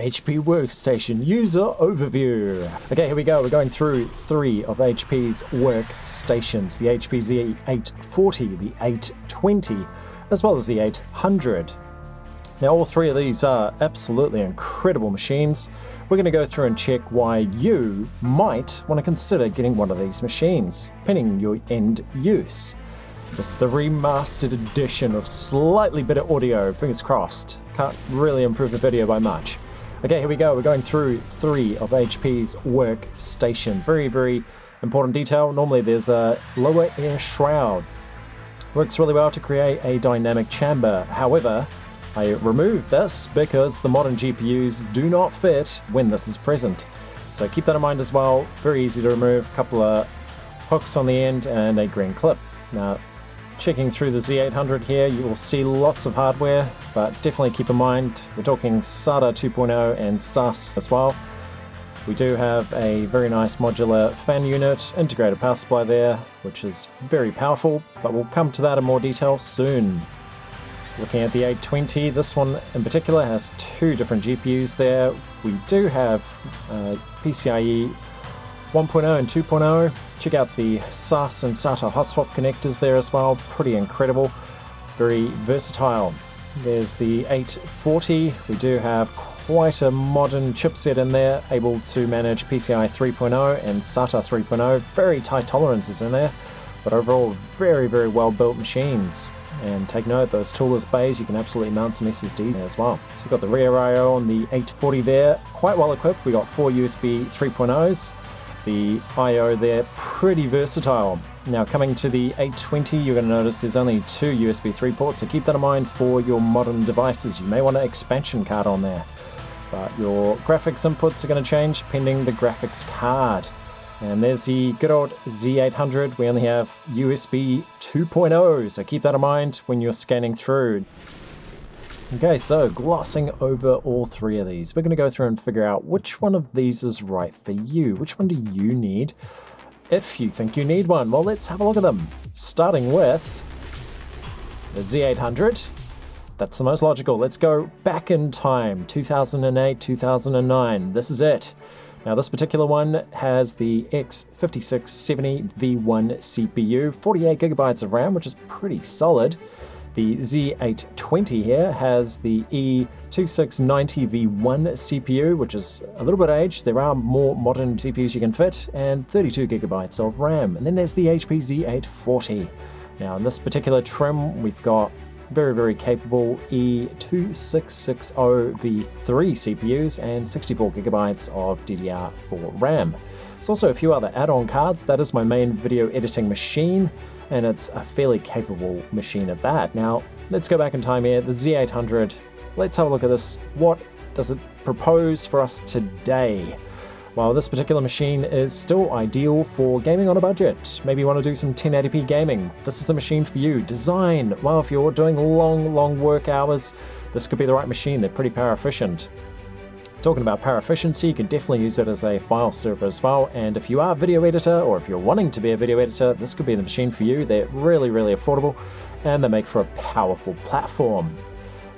HP Workstation User Overview. Okay, here we go. We're going through 3 of HP's workstations. The HP Z840, the 820, as well as the 800. Now, all 3 of these are absolutely incredible machines. We're going to go through and check why you might want to consider getting one of these machines, depending on your end use. This is the remastered edition of slightly better audio, fingers crossed. Can't really improve the video by much. Okay, here we go. We're going through 3 of HP's workstations. Very, very important detail. Normally there's a lower air shroud. Works really well to create a dynamic chamber. However, I removed this because the modern GPUs do not fit when this is present. So keep that in mind as well. Very easy to remove. A couple of hooks on the end and a green clip. Now, checking through the Z800 here, you will see lots of hardware, but definitely keep in mind we're talking SATA 2.0 and SAS as well. We do have a very nice modular fan unit, integrated power supply there, which is very powerful, but we'll come to that in more detail soon. Looking at the 820, this one in particular has 2 different GPUs there. We do have PCIe 1.0 and 2.0. Check out the SAS and SATA hotspot connectors there as well. Pretty incredible. Very versatile. There's the 840. We do have quite a modern chipset in there, able to manage PCI 3.0 and SATA 3.0. Very tight tolerances in there, but overall very, very well built machines. And take note, those toolless bays, you can absolutely mount some SSDs as well. So we've got the rear I/O on the 840 there, quite well equipped. We got 4 USB 3.0s. The I/O there, pretty versatile. Now coming to the 820, you're going to notice there's only 2 USB 3 ports, so keep that in mind for your modern devices. You may want an expansion card on there, but your graphics inputs are going to change pending the graphics card. And there's the good old Z800. We only have USB 2.0, so keep that in mind when you're scanning through. Okay, so glossing over all 3 of these, we're going to go through and figure out which one of these is right for you. Which one do you need? If you think you need one, well, let's have a look at them. Starting with the Z800. That's the most logical. Let's go back in time, 2008, 2009. This is it. Now, this particular one has the X5670 V1 CPU, 48 gigabytes of RAM, which is pretty solid. The Z820 here has the E2690 V1 CPU, which is a little bit aged. There are more modern CPUs you can fit, and 32 gigabytes of RAM. And then there's the HP Z840. Now, in this particular trim, we've got very, very capable E2660 V3 CPUs and 64 gigabytes of DDR4 RAM. There's also a few other add-on cards. That is my main video editing machine, and it's a fairly capable machine at that. Now, let's go back in time here. The Z800, let's have a look at this. What does it propose for us today? Well, this particular machine is still ideal for gaming on a budget. Maybe you want to do some 1080p gaming. This is the machine for you. Design, well, if you're doing long work hours, this could be the right machine. They're pretty power efficient. Talking about power efficiency, you can definitely use it as a file server as well. And if you are a video editor, or if you're wanting to be a video editor, this could be the machine for you. They're really, really affordable, and they make for a powerful platform.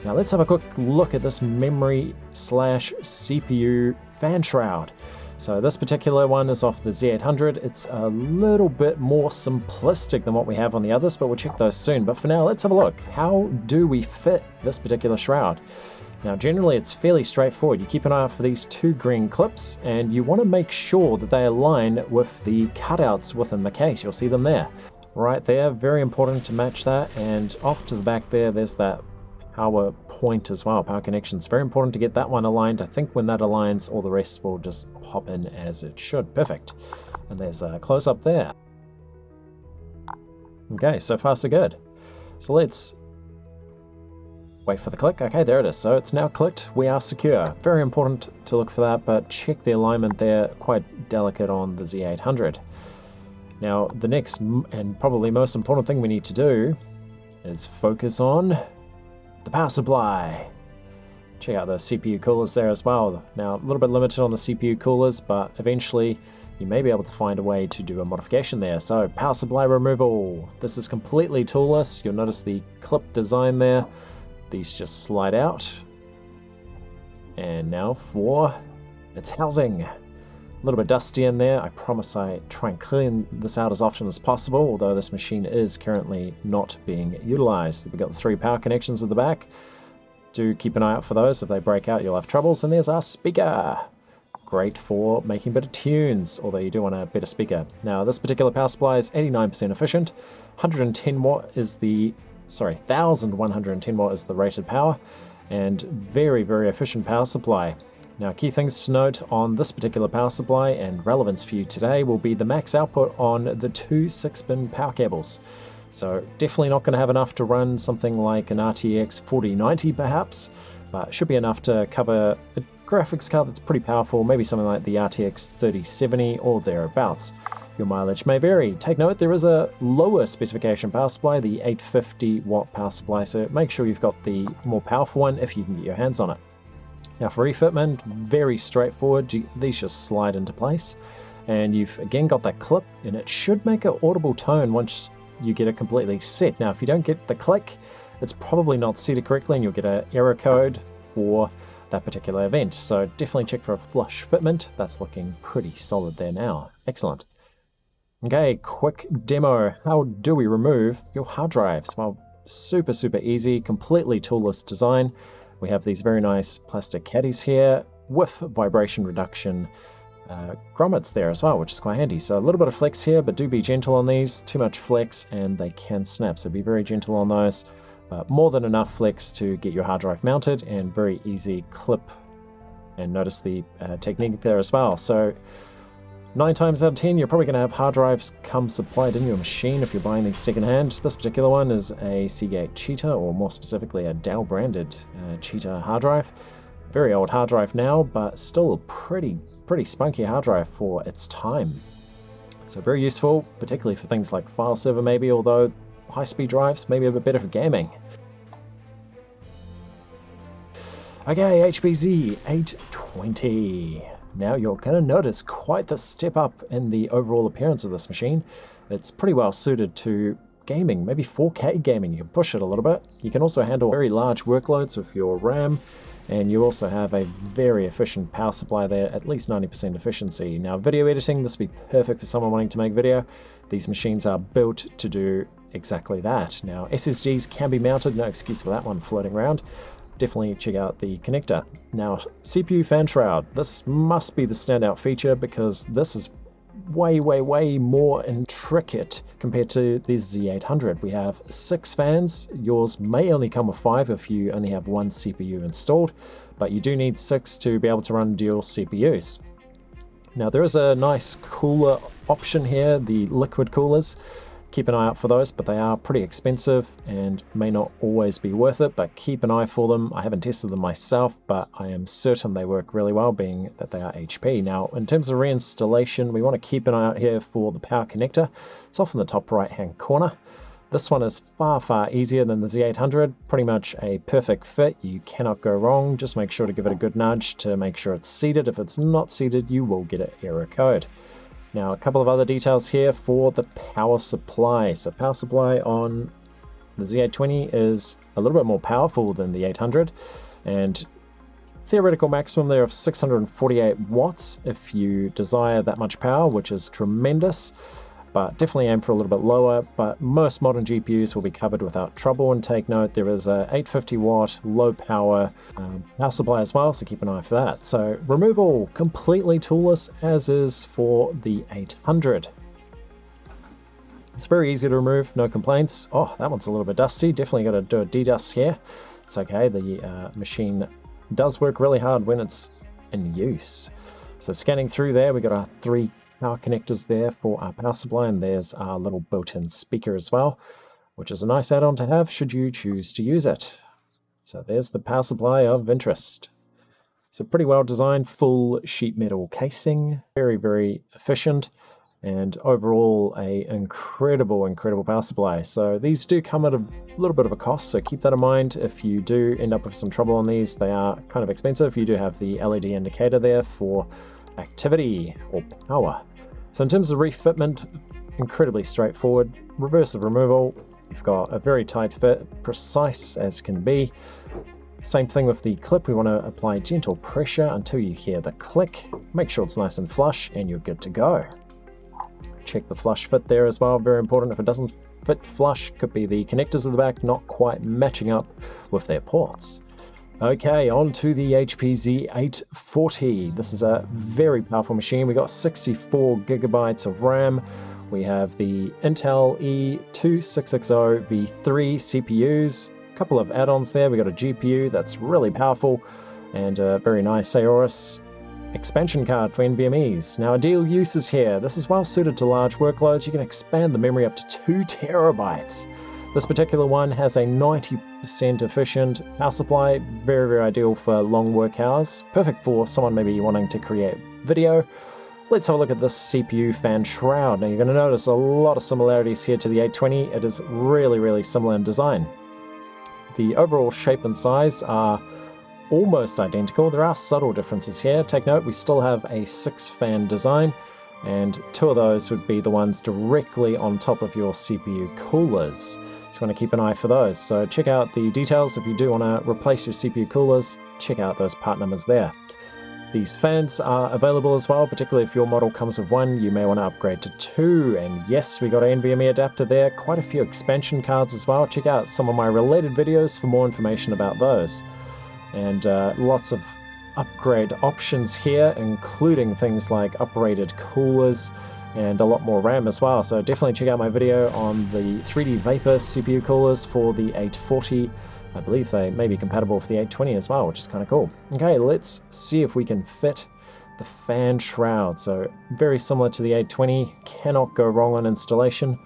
Now let's have a quick look at this memory/CPU fan shroud. So this particular one is off the Z800. It's a little bit more simplistic than what we have on the others, but we'll check those soon. But for now, let's have a look. How do we fit this particular shroud? Now, generally, it's fairly straightforward. You keep an eye out for these 2 green clips, and you want to make sure that they align with the cutouts within the case. You'll see them there. Right there, very important to match that. And off to the back there, there's that power point as well, power connections. Very important to get that one aligned. I think when that aligns, all the rest will just pop in as it should. Perfect. And there's a close-up there. Okay, so far so good. So let's wait for the click. Okay, there it is. So it's now clicked. We are secure. Very important to look for that, but check the alignment there. Quite delicate on the Z800. Now, the next and probably most important thing we need to do is focus on the power supply. Check out those CPU coolers there as well. Now, a little bit limited on the CPU coolers, but eventually you may be able to find a way to do a modification there. So, power supply removal. This is completely toolless. You'll notice the clip design there. These just slide out. And now for its housing. A little bit dusty in there. I promise I try and clean this out as often as possible, although this machine is currently not being utilized. We've got the 3 power connections at the back. Do keep an eye out for those. If they break out, you'll have troubles. And there's our speaker. Great for making better tunes, although you do want a better speaker. Now, this particular power supply is 89% efficient. 110 watt is the, 1110 watt is the rated power, and very, very efficient power supply. Now, key things to note on this particular power supply and relevance for you today will be the max output on the 2 6-pin power cables. So definitely not going to have enough to run something like an RTX 4090 perhaps, but should be enough to cover a graphics card that's pretty powerful, maybe something like the RTX 3070 or thereabouts. Your mileage may vary. Take note, there is a lower specification power supply, the 850 watt power supply, so make sure you've got the more powerful one if you can get your hands on it. Now for re-fitment, very straightforward. These just slide into place, and you've again got that clip, and it should make an audible tone once you get it completely set. Now if you don't get the click, it's probably not set it correctly, and you'll get an error code for that particular event. So definitely check for a flush fitment. That's looking pretty solid there now. Excellent. Okay, quick demo. How do we remove your hard drives? Well, super, super easy, completely toolless design. We have these very nice plastic caddies here with vibration reduction grommets there as well, which is quite handy. So a little bit of flex here, but do be gentle on these. Too much flex and they can snap, so be very gentle on those. But more than enough flex to get your hard drive mounted, and very easy clip. And notice the technique there as well. So 9 times out of 10, you're probably going to have hard drives come supplied in your machine if you're buying these secondhand. This particular one is a Seagate Cheetah, or more specifically a Dell branded Cheetah hard drive. Very old hard drive now, but still a pretty spunky hard drive for its time. So very useful, particularly for things like file server maybe, although high-speed drives maybe a bit better for gaming. Okay, HP Z820. Now you're going to notice quite the step up in the overall appearance of this machine. It's pretty well suited to gaming, maybe 4K gaming. You can push it a little bit. You can also handle very large workloads with your RAM, and you also have a very efficient power supply there, at least 90% efficiency. Now video editing, this would be perfect for someone wanting to make video. These machines are built to do exactly that. Now SSDs can be mounted, no excuse for that one floating around. Definitely check out the connector. Now CPU fan shroud, this must be the standout feature because this is way more intricate compared to the Z800. We have 6 fans. Yours may only come with 5 if you only have 1 CPU installed, but you do need 6 to be able to run dual CPUs. Now there is a nice cooler option here, the liquid coolers. Keep an eye out for those, but they are pretty expensive and may not always be worth it, but keep an eye for them. I haven't tested them myself, but I am certain they work really well, being that they are HP. Now, in terms of reinstallation, we want to keep an eye out here for the power connector. It's off in the top right-hand corner. This one is far easier than the Z800, pretty much a perfect fit. You cannot go wrong. Just make sure to give it a good nudge to make sure it's seated. If it's not seated, you will get an error code. Now, a couple of other details here for the power supply. So power supply on the Z820 is a little bit more powerful than the 800, and theoretical maximum there of 648 watts if you desire that much power, which is tremendous, but definitely aim for a little bit lower. But most modern GPUs will be covered without trouble. And take note, there is a 850 watt low power power supply as well, so keep an eye for that. So removal, completely toolless, as is for the 800. It's very easy to remove, no complaints. Oh, that one's a little bit dusty. Definitely got to do a dedust here. It's okay, the machine does work really hard when it's in use. So scanning through there, we got our 3 power connectors there for our power supply, and there's our little built-in speaker as well, which is a nice add-on to have should you choose to use it. So there's the power supply of interest. It's a pretty well designed full sheet metal casing, very efficient, and overall a incredible power supply. So these do come at a little bit of a cost, so keep that in mind. If you do end up with some trouble on these, they are kind of expensive. You do have the LED indicator there for activity or power. So in terms of refitment, incredibly straightforward. Reverse of removal, you've got a very tight fit, precise as can be. Same thing with the clip, we want to apply gentle pressure until you hear the click. Make sure it's nice and flush and you're good to go. Check the flush fit there as well, very important. If it doesn't fit flush, could be the connectors at the back not quite matching up with their ports. Okay, on to the HP Z840. This is a very powerful machine. We got 64 gigabytes of RAM. We have the Intel E2660 V3 CPUs, a couple of add-ons there. We got a GPU that's really powerful, and a very nice RACERRRZ expansion card for NVMEs. Now, ideal uses here. This is well suited to large workloads. You can expand the memory up to 2 terabytes. This particular one has a 90% efficient power supply, very, very ideal for long work hours. Perfect for someone maybe wanting to create video. Let's have a look at this CPU fan shroud. Now, you're going to notice a lot of similarities here to the 820. It is really, really similar in design. The overall shape and size are almost identical. There are subtle differences here. Take note, we still have a 6-fan design, and 2 of those would be the ones directly on top of your CPU coolers. So you want to keep an eye for those. So check out the details. If you do want to replace your CPU coolers, check out those part numbers there. These fans are available as well, particularly if your model comes with 1, you may want to upgrade to 2. And yes, we got an NVMe adapter there, quite a few expansion cards as well. Check out some of my related videos for more information about those. And lots of upgrade options here, including things like uprated coolers and a lot more RAM as well. So definitely check out my video on the 3D Vapor CPU coolers for the 840. I believe they may be compatible with the 820 as well, which is kind of cool. Okay, let's see if we can fit the fan shroud. So very similar to the 820, cannot go wrong on installation.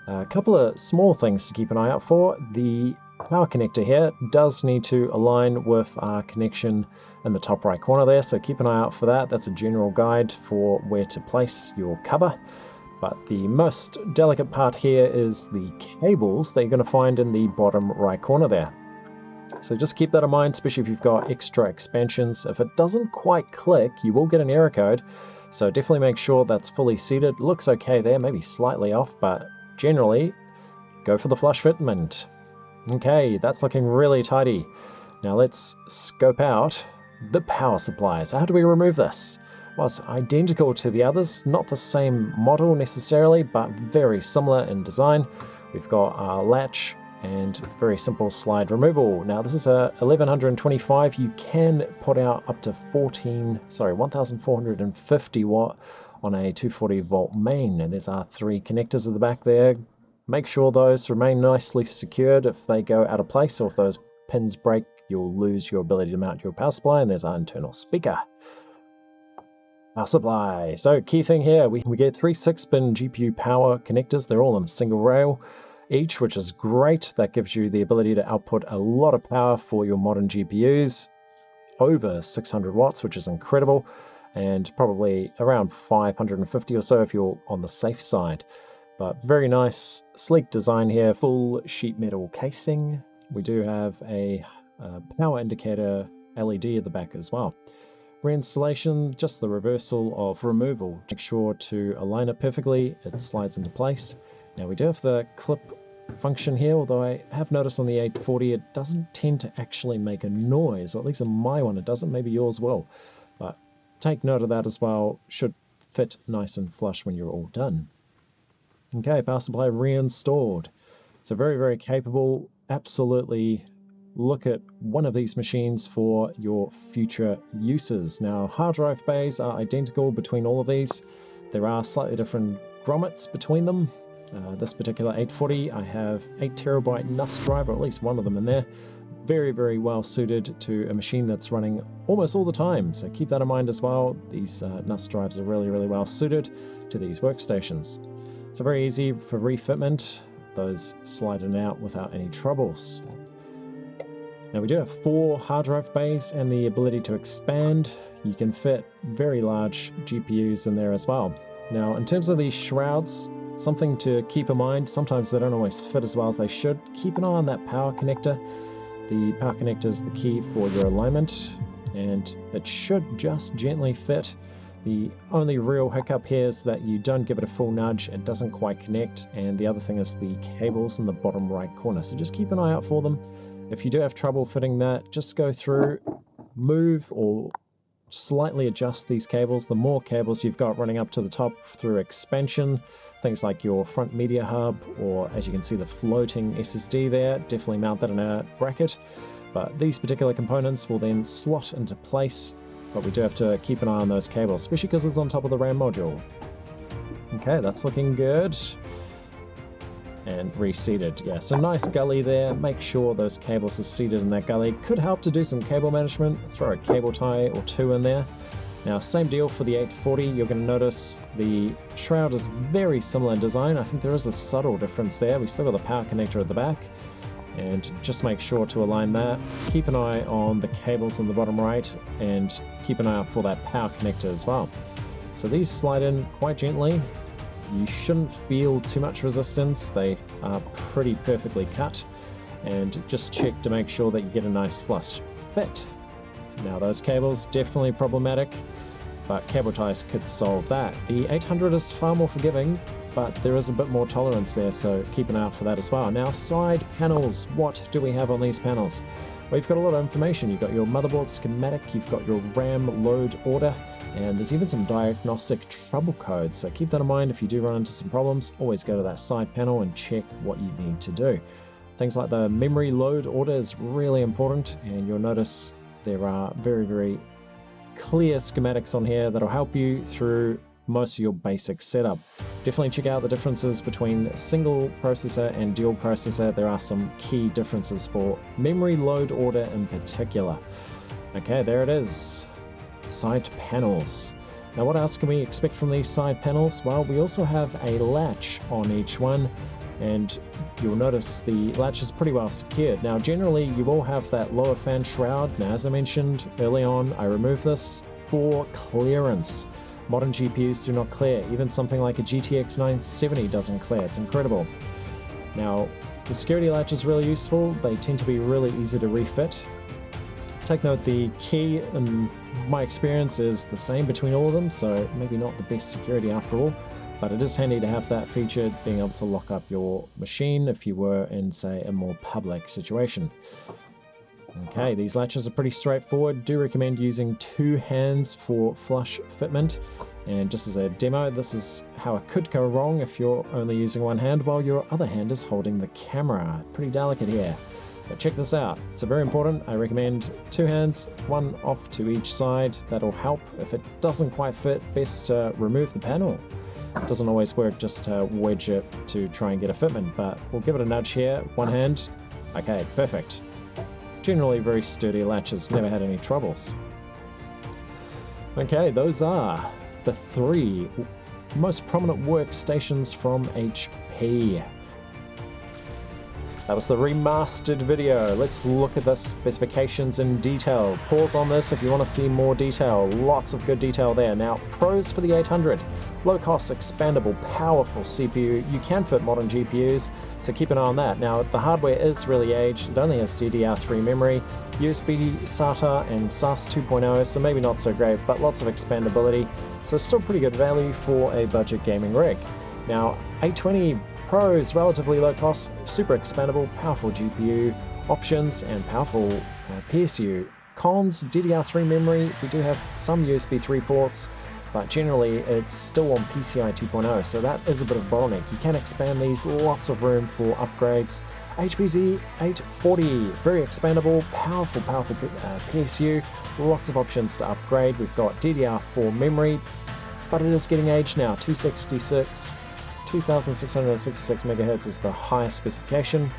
A couple of small things to keep an eye out for. The power connector here does need to align with our connection in the top right corner there, so keep an eye out for that. That's a general guide for where to place your cover. But the most delicate part here is the cables that you're going to find in the bottom right corner there. So just keep that in mind, especially if you've got extra expansions. If it doesn't quite click, you will get an error code, so definitely make sure that's fully seated. Looks okay there, maybe slightly off, but generally go for the flush fitment. Okay, that's looking really tidy. Now let's scope out the power supply. So how do we remove this? Well, it's identical to the others, not the same model necessarily, but very similar in design. We've got our latch and very simple slide removal. Now this is a 1125. You can put out up to 1450 watt on a 240 volt main, and there's our 3 connectors at the back there. Make sure those remain nicely secured. If they go out of place or if those pins break, you'll lose your ability to mount your power supply, and there's our internal speaker. Power supply. So key thing here, we get 3 6-pin GPU power connectors. They're all on a single rail each, which is great. That gives you the ability to output a lot of power for your modern GPUs, over 600 watts, which is incredible, and probably around 550 or so if you're on the safe side. But very nice, sleek design here, full sheet metal casing. We do have a power indicator LED at the back as well. Reinstallation, just the reversal of removal. Make sure to align it perfectly, it slides into place. Now we do have the clip function here, although I have noticed on the 840 it doesn't tend to actually make a noise, or at least on my one it doesn't, maybe yours will. But take note of that as well, should fit nice and flush when you're all done. Okay, power supply reinstalled. So very, very capable. Absolutely look at one of these machines for your future uses. Now, hard drive bays are identical between all of these. There are slightly different grommets between them. This particular 840, I have 8 terabyte NAS drive, or at least one of them in there. Very, very well suited to a machine that's running almost all the time. So keep that in mind as well. These NAS drives are really, really well suited to these workstations. So very easy for refitment. Those slide in and out without any troubles. Now we do have 4 hard drive bays and the ability to expand. You can fit very large GPUs in there as well. Now in terms of these shrouds, something to keep in mind, sometimes they don't always fit as well as they should. Keep an eye on that power connector. The power connector is the key for your alignment, and it should just gently fit. The only real hiccup here is that you don't give it a full nudge, it doesn't quite connect, and the other thing is the cables in the bottom right corner. So just keep an eye out for them. If you do have trouble fitting that, just go through, move or slightly adjust these cables. The more cables you've got running up to the top through expansion, things like your front media hub, or as you can see the floating SSD there, definitely mount that in a bracket. But these particular components will then slot into place, but we do have to keep an eye on those cables, especially because it's on top of the RAM module. Okay, that's looking good. And reseated. Yeah, so nice gully there. Make sure those cables are seated in that gully. Could help to do some cable management. Throw a cable tie or two in there. Now, same deal for the 840. You're going to notice the shroud is very similar in design. I think there is a subtle difference there. We still got the power connector at the back. And just make sure to align that. Keep an eye on the cables in the bottom right, and keep an eye out for that power connector as well. So these slide in quite gently. You shouldn't feel too much resistance. They are pretty perfectly cut. And just check to make sure that you get a nice flush fit. Now those cables, definitely problematic, but cable ties could solve that. The 800 is far more forgiving, but there is a bit more tolerance there, so keep an eye out for that as well. Now, side panels. What do we have on these panels? Well, you've got a lot of information. You've got your motherboard schematic, you've got your RAM load order, and there's even some diagnostic trouble codes. So keep that in mind. If you do run into some problems, always go to that side panel and check what you need to do. Things like the memory load order is really important, and you'll notice there are very, very clear schematics on here that'll help you through most of your basic setup. Definitely check out the differences between single processor and dual processor. There are some key differences for memory load order in particular. Okay, there it is. Side panels. Now, what else can we expect from these side panels? Well, we also have a latch on each one, and you'll notice the latch is pretty well secured. Now, generally, you will have that lower fan shroud. Now, as I mentioned early on, I removed this for clearance. Modern GPUs do not clear. Even something like a GTX 970 doesn't clear. It's incredible. Now, the security latch is really useful. They tend to be really easy to refit. Take note, the key, in my experience, is the same between all of them, so maybe not the best security after all, but it is handy to have that feature, being able to lock up your machine if you were in, say, a more public situation. Okay, these latches are pretty straightforward. Do recommend using two hands for flush fitment. And just as a demo, this is how it could go wrong if you're only using one hand while your other hand is holding the camera. Pretty delicate here. But check this out. It's very important. I recommend two hands, one off to each side. That'll help. If it doesn't quite fit, best to remove the panel. It doesn't always work just to wedge it to try and get a fitment, but we'll give it a nudge here. One hand. Okay, perfect. Generally very sturdy latches, never had any troubles. Okay, those are the three most prominent workstations from HP. That was the remastered video. Let's look at the specifications in detail. Pause on this if you want to see more detail. Lots of good detail there. Now, pros for the 800. Low cost, expandable, powerful CPU. You can fit modern GPUs, so keep an eye on that. Now, the hardware is really aged. It only has DDR3 memory, USB SATA and SAS 2.0, so maybe not so great, but lots of expandability. So still pretty good value for a budget gaming rig. Now, 820 pros, relatively low cost, super expandable, powerful GPU options, and powerful PSU. Cons, DDR3 memory. We do have some USB 3 ports, but generally it's still on PCI 2.0, so that is a bit of a bottleneck. You can expand these, lots of room for upgrades. HP Z840, very expandable, powerful PSU, lots of options to upgrade. We've got DDR4 memory, but it is getting aged now. 2666 megahertz is the highest specification.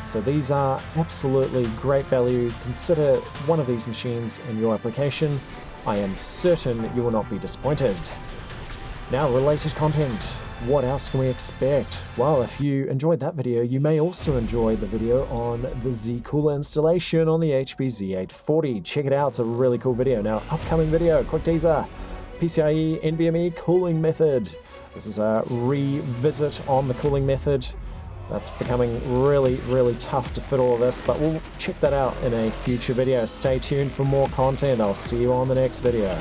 So these are absolutely great value. Consider one of these machines in your application. I am certain you will not be disappointed. Now, related content. What else can we expect? Well, if you enjoyed that video, you may also enjoy the video on the Z-Cooler installation on the HP Z840. Check it out, it's a really cool video. Now, upcoming video, quick teaser, PCIe NVMe cooling method. This is a revisit on the cooling method. That's becoming really, really tough to fit all of this, but we'll check that out in a future video. Stay tuned for more content. I'll see you on the next video.